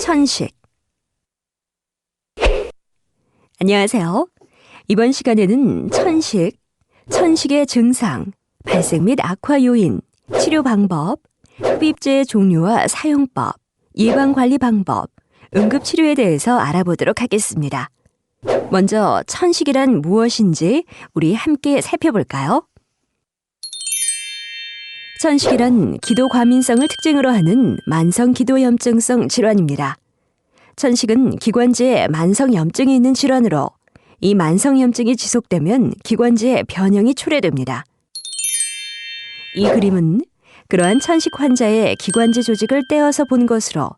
천식. 안녕하세요. 이번 시간에는 천식의 증상, 발생 및 악화 요인, 치료 방법, 흡입제의 종류와 사용법, 예방관리 방법, 응급치료에 대해서 알아보도록 하겠습니다. 먼저 천식이란 무엇인지 우리 함께 살펴볼까요? 천식이란 기도과민성을 특징으로 하는 만성기도염증성 질환입니다. 천식은 기관지에 만성염증이 있는 질환으로 이 만성염증이 지속되면 기관지에 변형이 초래됩니다. 이 그림은 그러한 천식 환자의 기관지 조직을 떼어서 본 것으로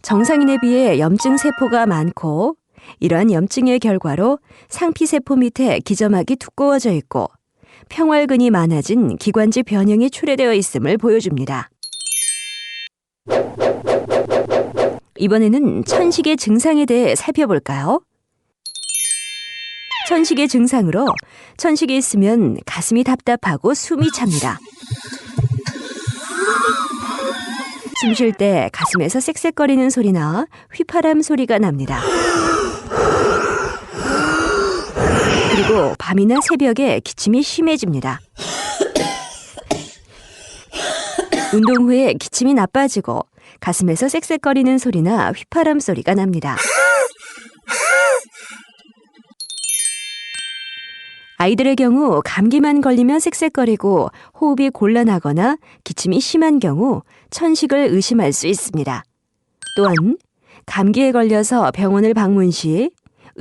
정상인에 비해 염증 세포가 많고 이러한 염증의 결과로 상피세포 밑에 기점막이 두꺼워져 있고 평활근이 많아진 기관지 변형이 초래되어 있음을 보여줍니다. 이번에는 천식의 증상에 대해 살펴볼까요? 천식의 증상으로 천식이 있으면 가슴이 답답하고 숨이 찹니다. 숨 쉴 때 가슴에서 쌕쌕거리는 소리나 휘파람 소리가 납니다. 그리고 밤이나 새벽에 기침이 심해집니다. 운동 후에 기침이 나빠지고 가슴에서 쌕쌕거리는 소리나 휘파람 소리가 납니다. 아이들의 경우 감기만 걸리면 쌕쌕거리고 호흡이 곤란하거나 기침이 심한 경우 천식을 의심할 수 있습니다. 또한 감기에 걸려서 병원을 방문 시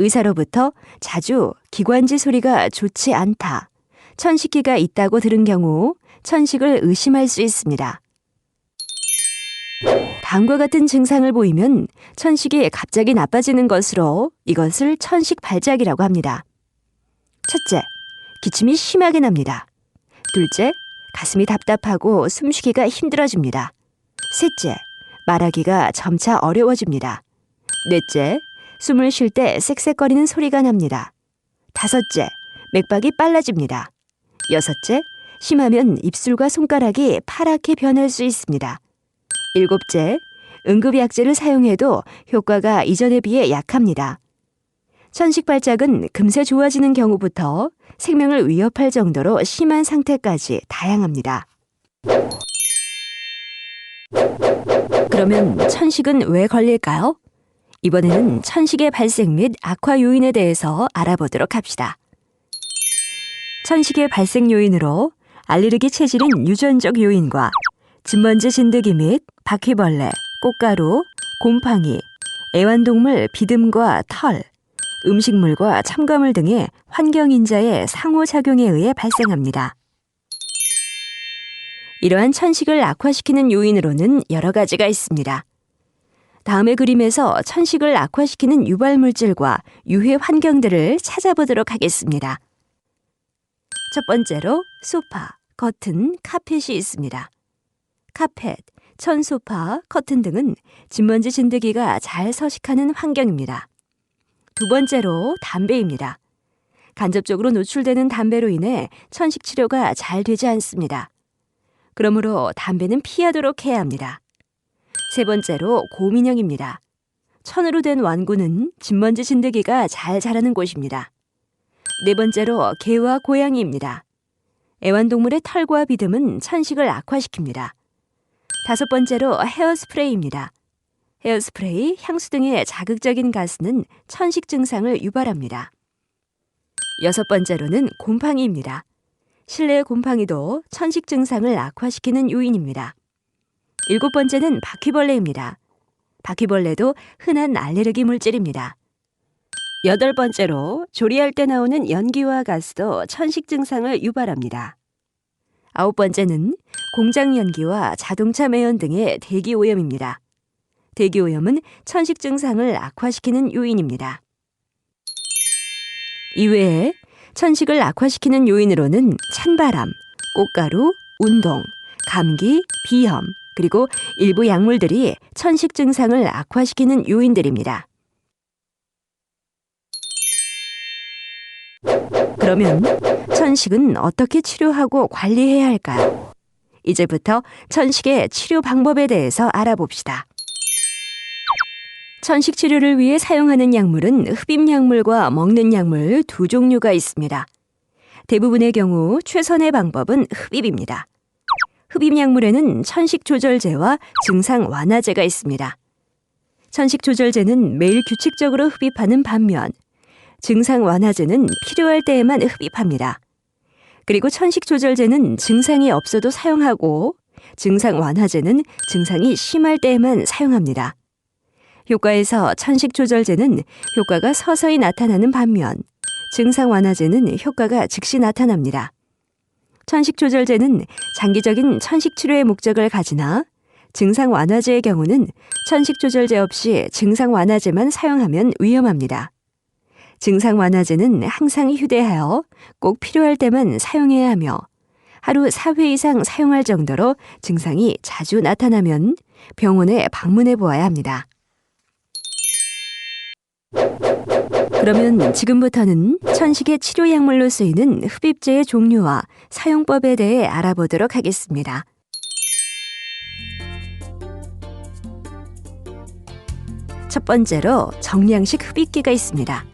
의사로부터 자주 기관지 소리가 좋지 않다, 천식기가 있다고 들은 경우 천식을 의심할 수 있습니다. 다음과 같은 증상을 보이면 천식이 갑자기 나빠지는 것으로 이것을 천식 발작이라고 합니다. 첫째, 기침이 심하게 납니다. 둘째, 가슴이 답답하고 숨쉬기가 힘들어집니다. 셋째, 말하기가 점차 어려워집니다. 넷째, 숨을 쉴 때 쌕쌕거리는 소리가 납니다. 다섯째, 맥박이 빨라집니다. 여섯째, 심하면 입술과 손가락이 파랗게 변할 수 있습니다. 일곱째, 응급약제를 사용해도 효과가 이전에 비해 약합니다. 천식 발작은 금세 좋아지는 경우부터 생명을 위협할 정도로 심한 상태까지 다양합니다. 그러면 천식은 왜 걸릴까요? 이번에는 천식의 발생 및 악화 요인에 대해서 알아보도록 합시다. 천식의 발생 요인으로 알레르기 체질인 유전적 요인과 진먼지 진드기 및 바퀴벌레, 꽃가루, 곰팡이, 애완동물 비듬과 털, 음식물과 첨가물 등의 환경인자의 상호작용에 의해 발생합니다. 이러한 천식을 악화시키는 요인으로는 여러 가지가 있습니다. 다음의 그림에서 천식을 악화시키는 유발물질과 유해 환경들을 찾아보도록 하겠습니다. 첫 번째로 소파, 커튼, 카펫이 있습니다. 카펫, 천, 소파, 커튼 등은 진먼지 진드기가 잘 서식하는 환경입니다. 두 번째로 담배입니다. 간접적으로 노출되는 담배로 인해 천식 치료가 잘 되지 않습니다. 그러므로 담배는 피하도록 해야 합니다. 세 번째로 곰인형입니다. 천으로 된 완구는 진먼지 진드기가 잘 자라는 곳입니다. 네 번째로 개와 고양이입니다. 애완동물의 털과 비듬은 천식을 악화시킵니다. 다섯 번째로 헤어스프레이입니다. 헤어스프레이, 향수 등의 자극적인 가스는 천식 증상을 유발합니다. 여섯 번째로는 곰팡이입니다. 실내 곰팡이도 천식 증상을 악화시키는 요인입니다. 일곱 번째는 바퀴벌레입니다. 바퀴벌레도 흔한 알레르기 물질입니다. 여덟 번째로 조리할 때 나오는 연기와 가스도 천식 증상을 유발합니다. 아홉 번째는 공장 연기와 자동차 매연 등의 대기오염입니다. 대기오염은 천식 증상을 악화시키는 요인입니다. 이외에 천식을 악화시키는 요인으로는 찬바람, 꽃가루, 운동, 감기, 비염, 그리고 일부 약물들이 천식 증상을 악화시키는 요인들입니다. 그러면 천식은 어떻게 치료하고 관리해야 할까요? 이제부터 천식의 치료 방법에 대해서 알아봅시다. 천식 치료를 위해 사용하는 약물은 흡입약물과 먹는 약물 두 종류가 있습니다. 대부분의 경우 최선의 방법은 흡입입니다. 흡입약물에는 천식조절제와 증상 완화제가 있습니다. 천식조절제는 매일 규칙적으로 흡입하는 반면 증상 완화제는 필요할 때에만 흡입합니다. 그리고 천식조절제는 증상이 없어도 사용하고 증상 완화제는 증상이 심할 때에만 사용합니다. 효과에서 천식조절제는 효과가 서서히 나타나는 반면 증상 완화제는 효과가 즉시 나타납니다. 천식조절제는 장기적인 천식치료의 목적을 가지나 증상 완화제의 경우는 천식조절제 없이 증상 완화제만 사용하면 위험합니다. 증상 완화제는 항상 휴대하여 꼭 필요할 때만 사용해야 하며 하루 4회 이상 사용할 정도로 증상이 자주 나타나면 병원에 방문해 보아야 합니다. 그러면 지금부터는 천식의 치료약물로 쓰이는 흡입제의 종류와 사용법에 대해 알아보도록 하겠습니다. 첫 번째로 정량식 흡입기가 있습니다.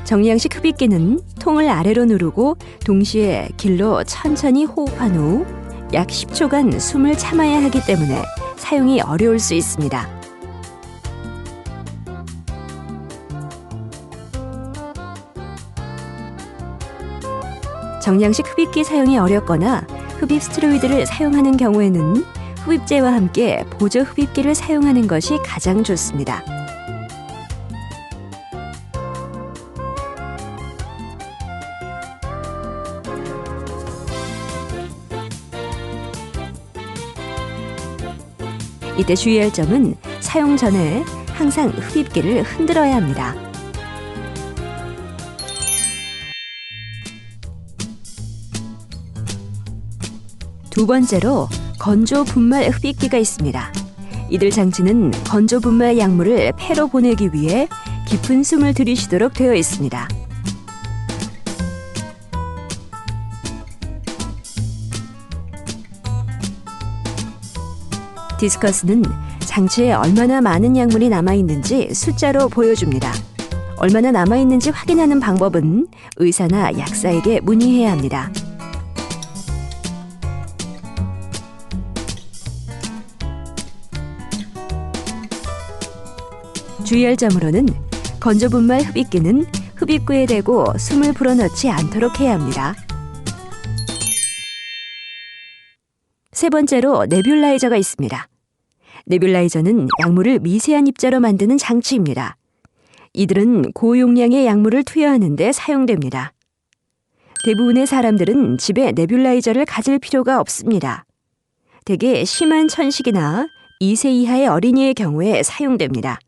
정량식 흡입기는 통을 아래로 누르고 동시에 길로 천천히 호흡한 후 약 10초간 숨을 참아야 하기 때문에 사용이 어려울 수 있습니다. 정량식 흡입기 사용이 어렵거나 흡입 스테로이드를 사용하는 경우에는 흡입제와 함께 보조 흡입기를 사용하는 것이 가장 좋습니다. 이때 주의할 점은 사용 전에 항상 흡입기를 흔들어야 합니다. 두 번째로 건조 분말 흡입기가 있습니다. 이들 장치는 건조 분말 약물을 폐로 보내기 위해 깊은 숨을 들이쉬도록 되어 있습니다. 디스커스는 장치에 얼마나 많은 약물이 남아있는지 숫자로 보여줍니다. 얼마나 남아있는지 확인하는 방법은 의사나 약사에게 문의해야 합니다. 주의할 점으로는 건조 분말 흡입기는 흡입구에 대고 숨을 불어넣지 않도록 해야 합니다. 세 번째로 네뷸라이저가 있습니다. 네뷸라이저는 약물을 미세한 입자로 만드는 장치입니다. 이들은 고용량의 약물을 투여하는 데 사용됩니다. 대부분의 사람들은 집에 네뷸라이저를 가질 필요가 없습니다. 대개 심한 천식이나 2세 이하의 어린이의 경우에 사용됩니다.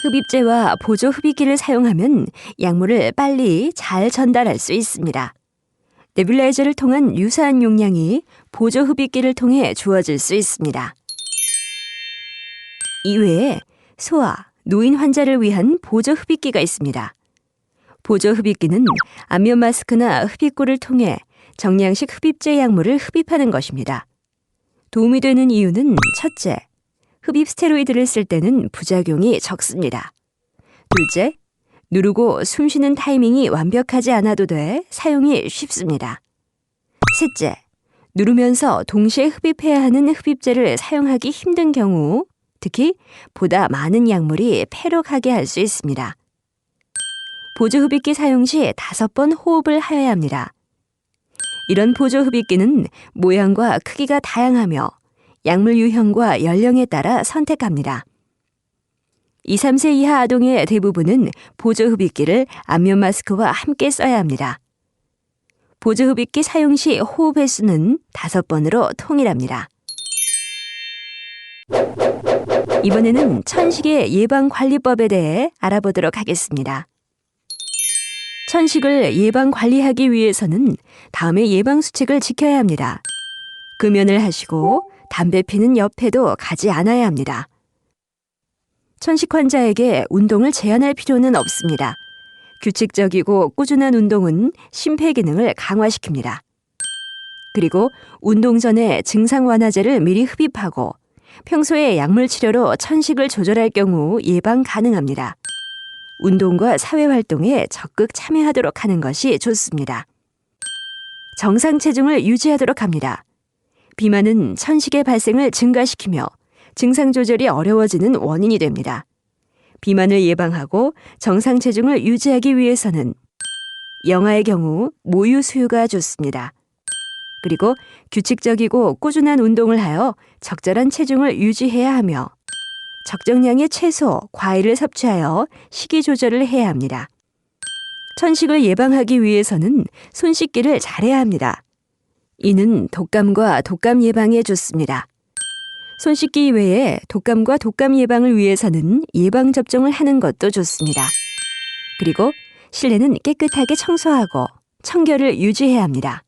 흡입제와 보조 흡입기를 사용하면 약물을 빨리 잘 전달할 수 있습니다. 네뷸라이저를 통한 유사한 용량이 보조 흡입기를 통해 주어질 수 있습니다. 이외에 소아, 노인 환자를 위한 보조 흡입기가 있습니다. 보조 흡입기는 안면 마스크나 흡입구를 통해 정량식 흡입제 약물을 흡입하는 것입니다. 도움이 되는 이유는 첫째, 흡입 스테로이드를 쓸 때는 부작용이 적습니다. 둘째, 누르고 숨쉬는 타이밍이 완벽하지 않아도 돼 사용이 쉽습니다. 셋째, 누르면서 동시에 흡입해야 하는 흡입제를 사용하기 힘든 경우, 특히 보다 많은 약물이 폐로 가게 할 수 있습니다. 보조 흡입기 사용 시 5번 호흡을 하여야 합니다. 이런 보조 흡입기는 모양과 크기가 다양하며 약물 유형과 연령에 따라 선택합니다. 2, 3세 이하 아동의 대부분은 보조 흡입기를 안면 마스크와 함께 써야 합니다. 보조 흡입기 사용 시 호흡 횟수는 5번으로 통일합니다. 이번에는 천식의 예방관리법에 대해 알아보도록 하겠습니다. 천식을 예방관리하기 위해서는 다음의 예방수칙을 지켜야 합니다. 금연을 하시고 담배 피는 옆에도 가지 않아야 합니다. 천식 환자에게 운동을 제한할 필요는 없습니다. 규칙적이고 꾸준한 운동은 심폐기능을 강화시킵니다. 그리고 운동 전에 증상 완화제를 미리 흡입하고 평소에 약물 치료로 천식을 조절할 경우 예방 가능합니다. 운동과 사회활동에 적극 참여하도록 하는 것이 좋습니다. 정상 체중을 유지하도록 합니다. 비만은 천식의 발생을 증가시키며 증상 조절이 어려워지는 원인이 됩니다. 비만을 예방하고 정상 체중을 유지하기 위해서는 영아의 경우 모유 수유가 좋습니다. 그리고 규칙적이고 꾸준한 운동을 하여 적절한 체중을 유지해야 하며 적정량의 채소, 과일을 섭취하여 식이 조절을 해야 합니다. 천식을 예방하기 위해서는 손 씻기를 잘해야 합니다. 이는 독감과 독감 예방에 좋습니다. 손 씻기 외에 독감과 독감 예방을 위해서는 예방접종을 하는 것도 좋습니다. 그리고 실내는 깨끗하게 청소하고 청결을 유지해야 합니다.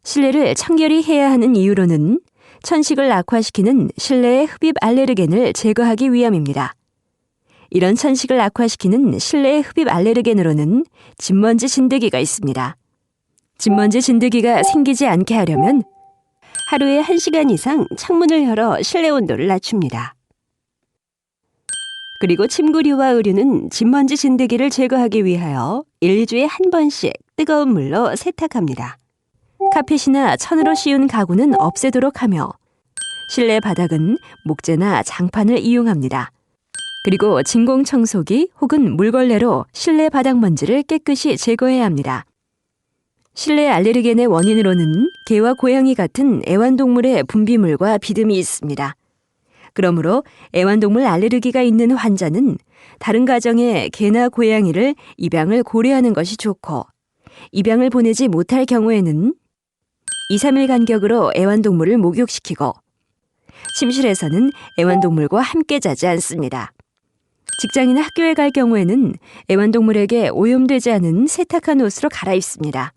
실내를 청결히 해야 하는 이유로는 천식을 악화시키는 실내의 흡입 알레르겐을 제거하기 위함입니다. 이런 천식을 악화시키는 실내의 흡입 알레르겐으로는 진먼지 진드기가 있습니다. 진먼지 진드기가 생기지 않게 하려면 하루에 1시간 이상 창문을 열어 실내 온도를 낮춥니다. 그리고 침구류와 의류는 진먼지 진드기를 제거하기 위하여 1, 2주에 한 번씩 뜨거운 물로 세탁합니다. 카펫이나 천으로 씌운 가구는 없애도록 하며 실내 바닥은 목재나 장판을 이용합니다. 그리고 진공청소기 혹은 물걸레로 실내 바닥 먼지를 깨끗이 제거해야 합니다. 실내 알레르겐의 원인으로는 개와 고양이 같은 애완동물의 분비물과 비듬이 있습니다. 그러므로 애완동물 알레르기가 있는 환자는 다른 가정의 개나 고양이를 입양을 고려하는 것이 좋고 입양을 보내지 못할 경우에는 2, 3일 간격으로 애완동물을 목욕시키고 침실에서는 애완동물과 함께 자지 않습니다. 직장이나 학교에 갈 경우에는 애완동물에게 오염되지 않은 세탁한 옷으로 갈아입습니다.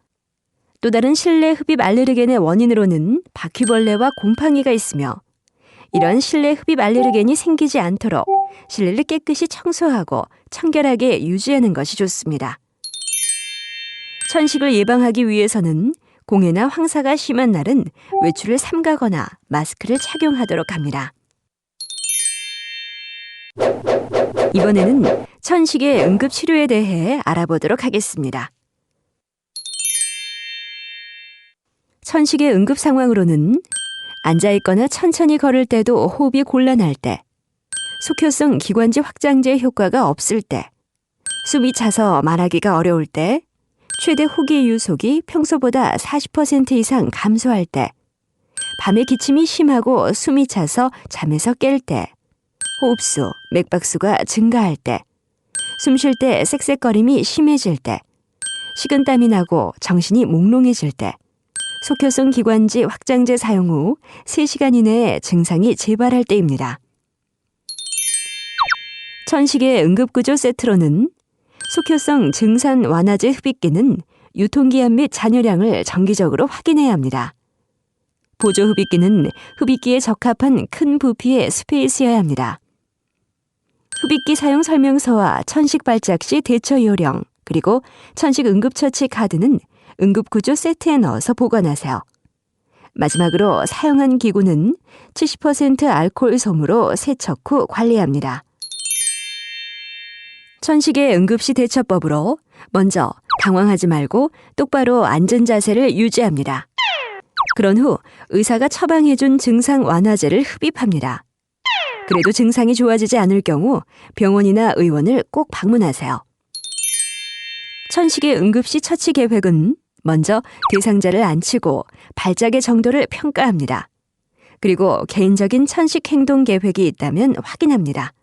또 다른 실내 흡입 알레르겐의 원인으로는 바퀴벌레와 곰팡이가 있으며 이런 실내 흡입 알레르겐이 생기지 않도록 실내를 깨끗이 청소하고 청결하게 유지하는 것이 좋습니다. 천식을 예방하기 위해서는 공해나 황사가 심한 날은 외출을 삼가거나 마스크를 착용하도록 합니다. 이번에는 천식의 응급치료에 대해 알아보도록 하겠습니다. 천식의 응급 상황으로는 앉아있거나 천천히 걸을 때도 호흡이 곤란할 때, 속효성 기관지 확장제 효과가 없을 때, 숨이 차서 말하기가 어려울 때, 최대 호기 유속이 평소보다 40% 이상 감소할 때, 밤에 기침이 심하고 숨이 차서 잠에서 깰 때, 호흡수, 맥박수가 증가할 때, 숨 쉴 때 쌕쌕거림이 심해질 때, 식은땀이 나고 정신이 몽롱해질 때, 속효성 기관지 확장제 사용 후 3시간 이내에 증상이 재발할 때입니다. 천식의 응급구조 세트로는 속효성 증산 완화제 흡입기는 유통기한 및 잔여량을 정기적으로 확인해야 합니다. 보조 흡입기는 흡입기에 적합한 큰 부피의 스페이스여야 합니다. 흡입기 사용 설명서와 천식 발작 시 대처 요령, 그리고 천식 응급처치 카드는 응급구조 세트에 넣어서 보관하세요. 마지막으로 사용한 기구는 70% 알코올 솜으로 세척 후 관리합니다. 천식의 응급시 대처법으로 먼저 당황하지 말고 똑바로 앉은 자세를 유지합니다. 그런 후 의사가 처방해준 증상 완화제를 흡입합니다. 그래도 증상이 좋아지지 않을 경우 병원이나 의원을 꼭 방문하세요. 천식의 응급시 처치 계획은 먼저 대상자를 앉히고 발작의 정도를 평가합니다. 그리고 개인적인 천식 행동 계획이 있다면 확인합니다.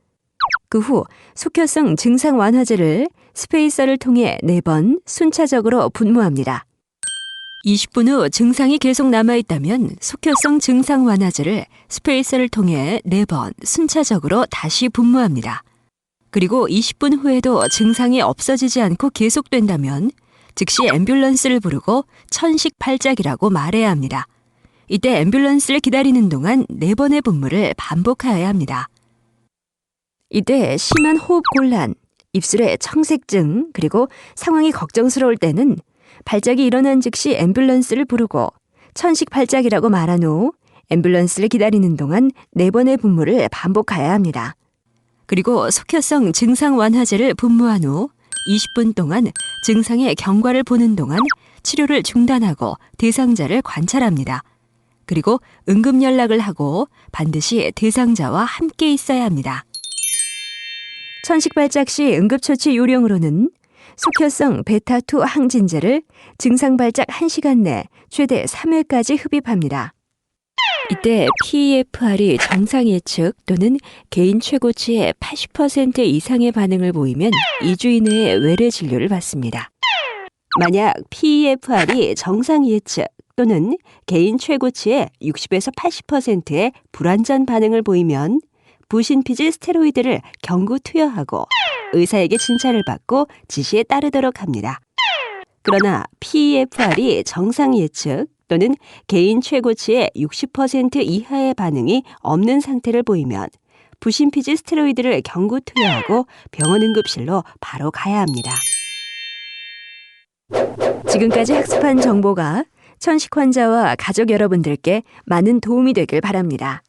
그 후 속효성 증상 완화제를 스페이서를 통해 4번 순차적으로 분무합니다. 20분 후 증상이 계속 남아있다면 속효성 증상 완화제를 스페이서를 통해 4번 순차적으로 다시 분무합니다. 그리고 20분 후에도 증상이 없어지지 않고 계속된다면 즉시 앰뷸런스를 부르고 천식 발작이라고 말해야 합니다. 이때 앰뷸런스를 기다리는 동안 4번의 분무를 반복하여야 합니다. 이때 심한 호흡 곤란, 입술에 청색증, 그리고 상황이 걱정스러울 때는 발작이 일어난 즉시 앰뷸런스를 부르고 천식 발작이라고 말한 후 앰뷸런스를 기다리는 동안 4번의 분무를 반복해야 합니다. 그리고 속혈성 증상 완화제를 분무한 후 20분 동안 증상의 경과를 보는 동안 치료를 중단하고 대상자를 관찰합니다. 그리고 응급 연락을 하고 반드시 대상자와 함께 있어야 합니다. 천식 발작 시 응급처치 요령으로는 속혈성 베타2 항진제를 증상 발작 1시간 내 최대 3회까지 흡입합니다. 이때 PEFR이 정상 예측 또는 개인 최고치의 80% 이상의 반응을 보이면 2주 이내에 외래 진료를 받습니다. 만약 PEFR이 정상 예측 또는 개인 최고치의 60에서 80%의 불완전 반응을 보이면 부신피질 스테로이드를 경구 투여하고 의사에게 진찰을 받고 지시에 따르도록 합니다. 그러나 PEFR이 정상 예측 또는 개인 최고치의 60% 이하의 반응이 없는 상태를 보이면 부신피질 스테로이드를 경구 투여하고 병원 응급실로 바로 가야 합니다. 지금까지 학습한 정보가 천식 환자와 가족 여러분들께 많은 도움이 되길 바랍니다.